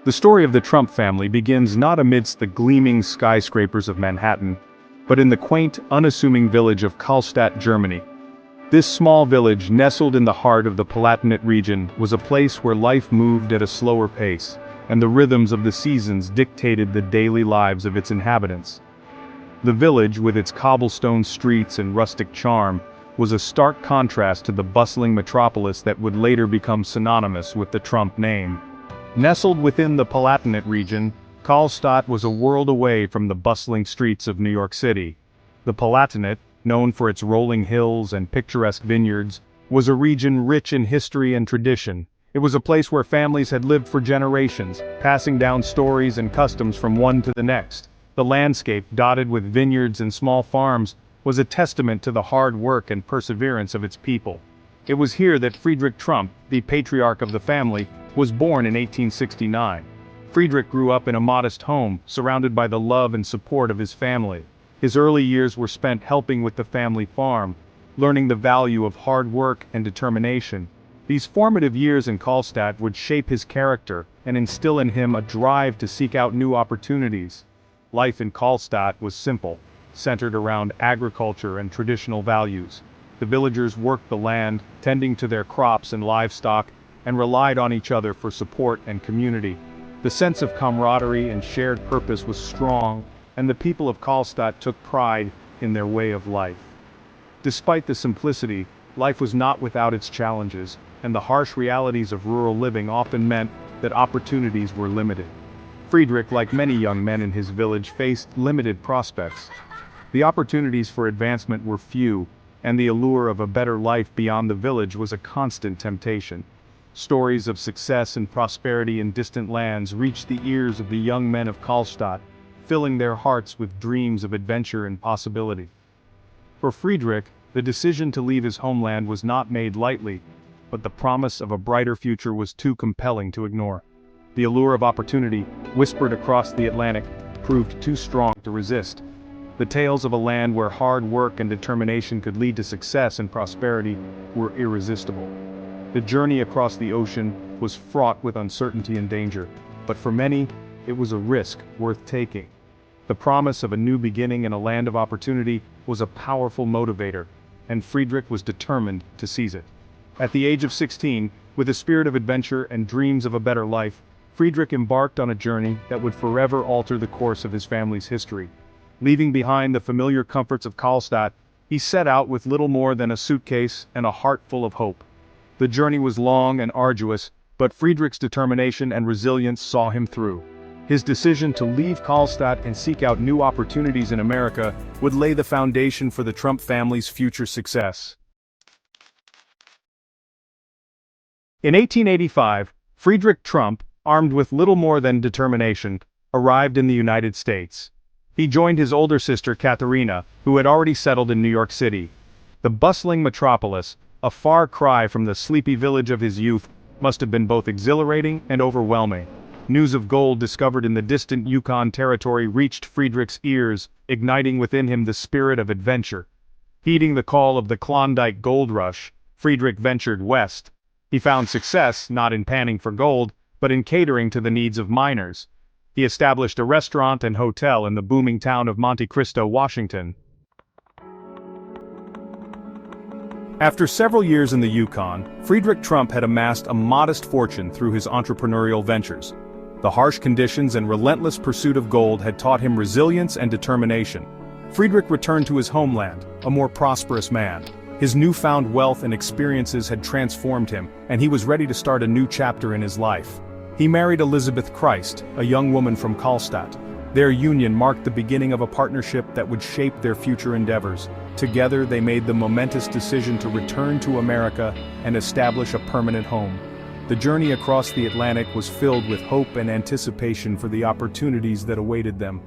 The story of the Trump family begins not amidst the gleaming skyscrapers of Manhattan, but in the quaint, unassuming village of Kallstadt, Germany. This small village, nestled in the heart of the Palatinate region, was a place where life moved at a slower pace, and the rhythms of the seasons dictated the daily lives of its inhabitants. The village, with its cobblestone streets and rustic charm, was a stark contrast to the bustling metropolis that would later become synonymous with the Trump name. Nestled within the Palatinate region, Kallstadt was a world away from the bustling streets of New York City. The Palatinate, known for its rolling hills and picturesque vineyards, was a region rich in history and tradition. It was a place where families had lived for generations, passing down stories and customs from one to the next. The landscape, dotted with vineyards and small farms, was a testament to the hard work and perseverance of its people. It was here that Friedrich Trump, the patriarch of the family, was born in 1869. Friedrich grew up in a modest home, surrounded by the love and support of his family. His early years were spent helping with the family farm, learning the value of hard work and determination. These formative years in Kallstadt would shape his character and instill in him a drive to seek out new opportunities. Life in Kallstadt was simple, centered around agriculture and traditional values. The villagers worked the land, tending to their crops and livestock, and relied on each other for support and community. The sense of camaraderie and shared purpose was strong, and the people of Kallstadt took pride in their way of life. Despite the simplicity, life was not without its challenges, and the harsh realities of rural living often meant that opportunities were limited. Friedrich, like many young men in his village, faced limited prospects. The opportunities for advancement were few, and the allure of a better life beyond the village was a constant temptation. Stories of success and prosperity in distant lands reached the ears of the young men of Kallstadt, filling their hearts with dreams of adventure and possibility. For Friedrich, the decision to leave his homeland was not made lightly, but the promise of a brighter future was too compelling to ignore. The allure of opportunity, whispered across the Atlantic, proved too strong to resist. The tales of a land where hard work and determination could lead to success and prosperity were irresistible. The journey across the ocean was fraught with uncertainty and danger, but for many, it was a risk worth taking. The promise of a new beginning in a land of opportunity was a powerful motivator, and Friedrich was determined to seize it. At the age of 16, with a spirit of adventure and dreams of a better life, Friedrich embarked on a journey that would forever alter the course of his family's history. Leaving behind the familiar comforts of Kallstadt, he set out with little more than a suitcase and a heart full of hope. The journey was long and arduous, but Friedrich's determination and resilience saw him through. His decision to leave Kallstadt and seek out new opportunities in America would lay the foundation for the Trump family's future success. In 1885, Friedrich Trump, armed with little more than determination, arrived in the United States. He joined his older sister Katharina, who had already settled in New York City. The bustling metropolis, a far cry from the sleepy village of his youth, must have been both exhilarating and overwhelming. News of gold discovered in the distant Yukon territory reached Friedrich's ears, igniting within him the spirit of adventure. Heeding the call of the Klondike Gold Rush, Friedrich ventured west. He found success not in panning for gold, but in catering to the needs of miners. He established a restaurant and hotel in the booming town of Monte Cristo, Washington. After several years in the Yukon, Friedrich Trump had amassed a modest fortune through his entrepreneurial ventures. The harsh conditions and relentless pursuit of gold had taught him resilience and determination. Friedrich returned to his homeland, a more prosperous man. His newfound wealth and experiences had transformed him, and he was ready to start a new chapter in his life. He married Elizabeth Christ, a young woman from Kallstadt. Their union marked the beginning of a partnership that would shape their future endeavors. Together they made the momentous decision to return to America and establish a permanent home. The journey across the Atlantic was filled with hope and anticipation for the opportunities that awaited them.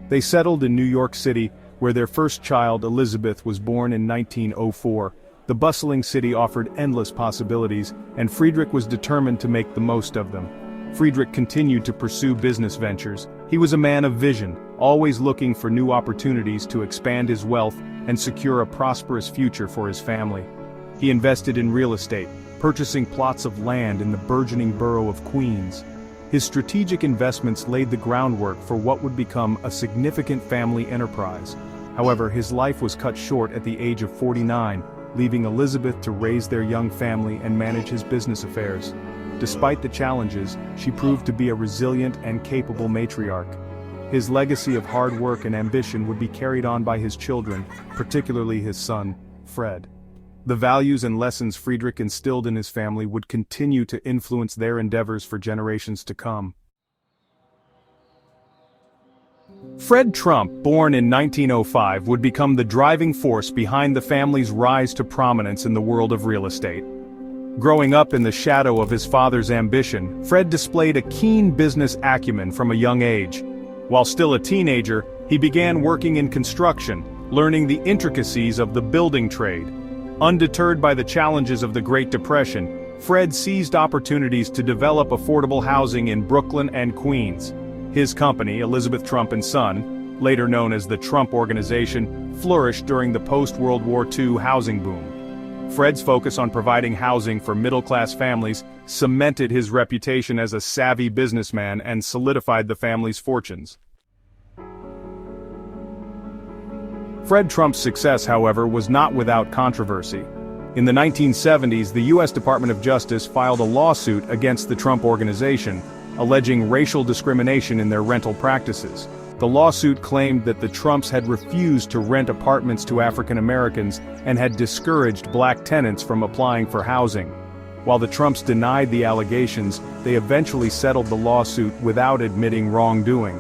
They settled in New York City, where their first child, Elizabeth, was born in 1904. The bustling city offered endless possibilities, and Friedrich was determined to make the most of them. Friedrich continued to pursue business ventures. He was a man of vision, always looking for new opportunities to expand his wealth and secure a prosperous future for his family. He invested in real estate, purchasing plots of land in the burgeoning borough of Queens. His strategic investments laid the groundwork for what would become a significant family enterprise. However, his life was cut short at the age of 49, leaving Elizabeth to raise their young family and manage his business affairs. Despite the challenges, she proved to be a resilient and capable matriarch. His legacy of hard work and ambition would be carried on by his children, particularly his son, Fred. The values and lessons Friedrich instilled in his family would continue to influence their endeavors for generations to come. Fred Trump, born in 1905, would become the driving force behind the family's rise to prominence in the world of real estate. Growing up in the shadow of his father's ambition, Fred displayed a keen business acumen from a young age. While still a teenager, he began working in construction, learning the intricacies of the building trade. Undeterred by the challenges of the Great Depression, Fred seized opportunities to develop affordable housing in Brooklyn and Queens. His company, Elizabeth Trump and Son, later known as the Trump Organization, flourished during the post-World War II housing boom. Fred's focus on providing housing for middle-class families cemented his reputation as a savvy businessman and solidified the family's fortunes. Fred Trump's success, however, was not without controversy. In the 1970s, the U.S. Department of Justice filed a lawsuit against the Trump Organization, alleging racial discrimination in their rental practices. The lawsuit claimed that the Trumps had refused to rent apartments to African Americans and had discouraged black tenants from applying for housing. While the Trumps denied the allegations, they eventually settled the lawsuit without admitting wrongdoing.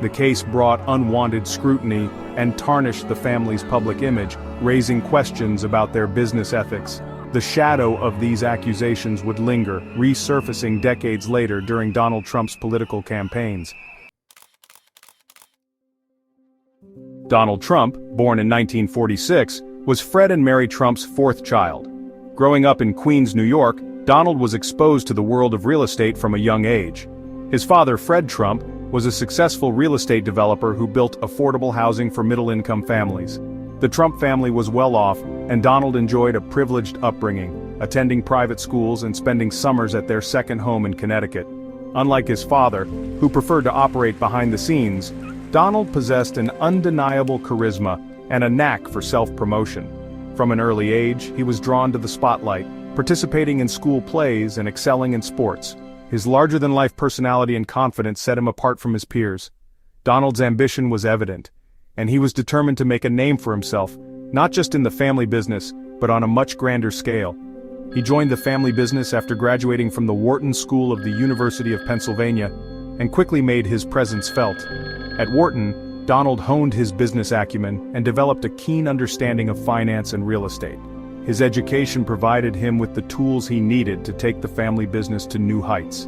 The case brought unwanted scrutiny and tarnished the family's public image, raising questions about their business ethics. The shadow of these accusations would linger, resurfacing decades later during Donald Trump's political campaigns. Donald Trump, born in 1946, was Fred and Mary Trump's fourth child. Growing up in Queens, New York, Donald was exposed to the world of real estate from a young age. His father, Fred Trump, was a successful real estate developer who built affordable housing for middle-income families. The Trump family was well off, and Donald enjoyed a privileged upbringing, attending private schools and spending summers at their second home in Connecticut. Unlike his father, who preferred to operate behind the scenes, Donald possessed an undeniable charisma and a knack for self-promotion. From an early age, he was drawn to the spotlight, participating in school plays and excelling in sports. His larger-than-life personality and confidence set him apart from his peers. Donald's ambition was evident, and he was determined to make a name for himself, not just in the family business, but on a much grander scale. He joined the family business after graduating from the Wharton School of the University of Pennsylvania, and quickly made his presence felt. At Wharton, Donald honed his business acumen and developed a keen understanding of finance and real estate. His education provided him with the tools he needed to take the family business to new heights.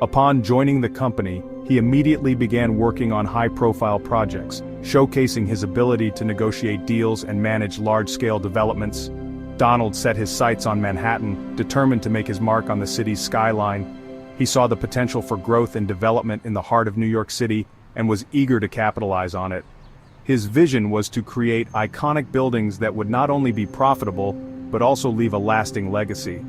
Upon joining the company, he immediately began working on high-profile projects, showcasing his ability to negotiate deals and manage large-scale developments. Donald set his sights on Manhattan, determined to make his mark on the city's skyline. He saw the potential for growth and development in the heart of New York City and was eager to capitalize on it. His vision was to create iconic buildings that would not only be profitable, but also leave a lasting legacy.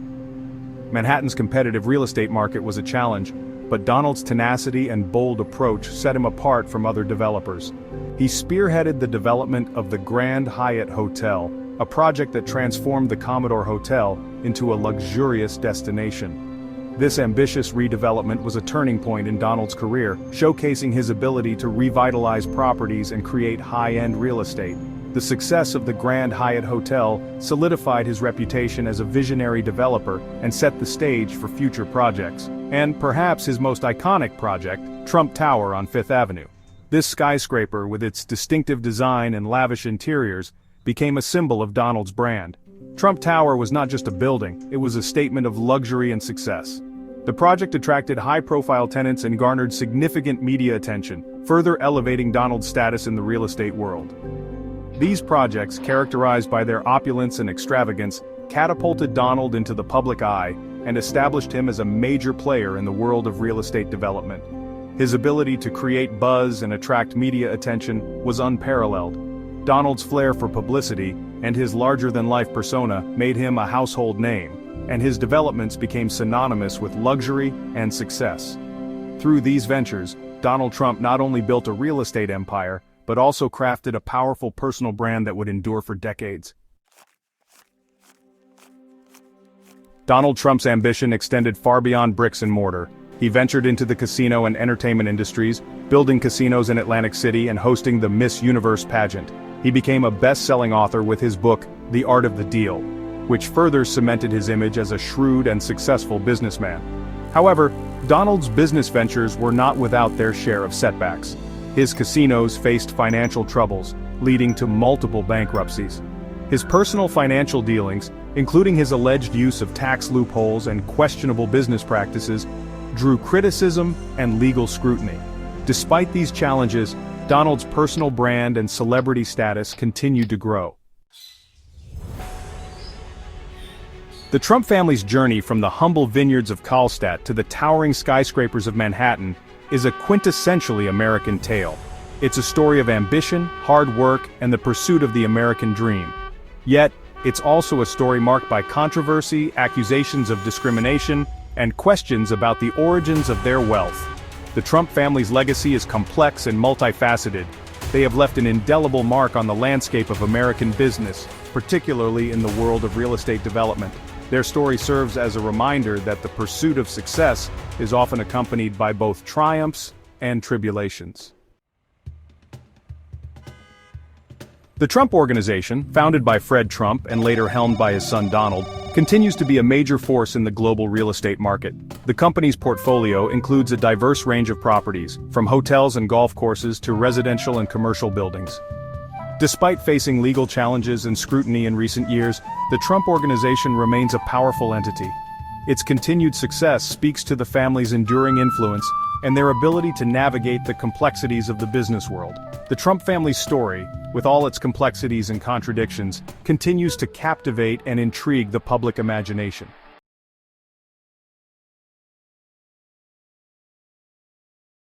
Manhattan's competitive real estate market was a challenge, but Donald's tenacity and bold approach set him apart from other developers. He spearheaded the development of the Grand Hyatt Hotel, a project that transformed the Commodore Hotel into a luxurious destination. This ambitious redevelopment was a turning point in Donald's career, showcasing his ability to revitalize properties and create high-end real estate. The success of the Grand Hyatt Hotel solidified his reputation as a visionary developer and set the stage for future projects. And perhaps his most iconic project, Trump Tower on Fifth Avenue. This skyscraper, with its distinctive design and lavish interiors, became a symbol of Donald's brand. Trump Tower was not just a building, it was a statement of luxury and success. The project attracted high-profile tenants and garnered significant media attention, further elevating Donald's status in the real estate world. These projects, characterized by their opulence and extravagance, catapulted Donald into the public eye and established him as a major player in the world of real estate development. His ability to create buzz and attract media attention was unparalleled. Donald's flair for publicity and his larger-than-life persona made him a household name, and his developments became synonymous with luxury and success. Through these ventures, Donald Trump not only built a real estate empire, but also crafted a powerful personal brand that would endure for decades. Donald Trump's ambition extended far beyond bricks and mortar. He ventured into the casino and entertainment industries, building casinos in Atlantic City and hosting the Miss Universe pageant. He became a best-selling author with his book, The Art of the Deal, which further cemented his image as a shrewd and successful businessman. However, Donald's business ventures were not without their share of setbacks. His casinos faced financial troubles, leading to multiple bankruptcies. His personal financial dealings, including his alleged use of tax loopholes and questionable business practices, drew criticism and legal scrutiny. Despite these challenges, Donald's personal brand and celebrity status continued to grow. The Trump family's journey from the humble vineyards of Kallstadt to the towering skyscrapers of Manhattan is a quintessentially American tale. It's a story of ambition, hard work, and the pursuit of the American dream. Yet, it's also a story marked by controversy, accusations of discrimination, and questions about the origins of their wealth. The Trump family's legacy is complex and multifaceted. They have left an indelible mark on the landscape of American business, particularly in the world of real estate development. Their story serves as a reminder that the pursuit of success is often accompanied by both triumphs and tribulations. The Trump Organization, founded by Fred Trump and later helmed by his son Donald, continues to be a major force in the global real estate market. The company's portfolio includes a diverse range of properties, from hotels and golf courses to residential and commercial buildings. Despite facing legal challenges and scrutiny in recent years, the Trump Organization remains a powerful entity. Its continued success speaks to the family's enduring influence and their ability to navigate the complexities of the business world. The Trump family's story, with all its complexities and contradictions, continues to captivate and intrigue the public imagination.